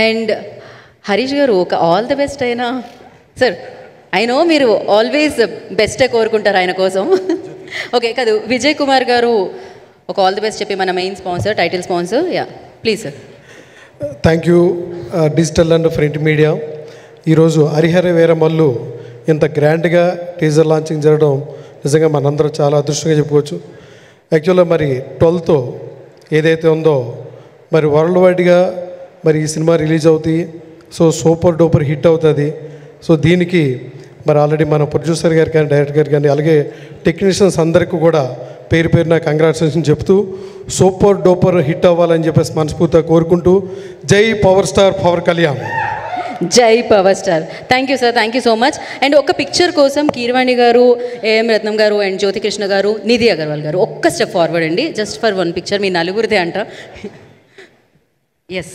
And Harish గారు ఒక all the best అయినా సార్, ఐ నో మీరు ఆల్వేస్ బెస్టే కోరుకుంటారు ఆయన కోసం. ఓకే కాదు, విజయ్ కుమార్ గారు ఒక ఆల్ ది బెస్ట్ చెప్పి మన main sponsor, title sponsor. Yeah please sir. Thank you digital and print media. ఈరోజు హరిహర వీరమల్లు ఇంత గ్రాండ్గా టీజర్ లాంచింగ్ జరగడం నిజంగా మనందరం చాలా అదృష్టంగా చెప్పుకోవచ్చు. యాక్చువల్గా మరి 12th ఏదైతే ఉందో మరి వరల్డ్ వైడ్గా మరి ఈ సినిమా రిలీజ్ అవుతుంది. సో సూపర్ డూపర్ హిట్ అవుతుంది. సో దీనికి మరి ఆల్రెడీ మన ప్రొడ్యూసర్ గారు కానీ డైరెక్టర్ గారు కానీ అలాగే టెక్నీషియన్స్ అందరికీ కూడా పేరు పేరున కంగ్రాచులేషన్ చెప్తూ సూపర్ డూపర్ హిట్ అవ్వాలని చెప్పేసి మనస్ఫూర్తిగా కోరుకుంటూ జై పవర్ స్టార్ పవర్ కళ్యాణ్. జై power star. Thank you sir, thank you so much. And ఒక్క పిక్చర్ కోసం కీరవాణి గారు, ఏఎం రత్నం గారు అండ్ జ్యోతికృష్ణ గారు, నిధి అగర్వాల్ గారు ఒక్క స్టెప్ ఫార్వర్డ్ అండి, జస్ట్ ఫర్ వన్ పిక్చర్. మీ నలుగురిదే అంట. ఎస్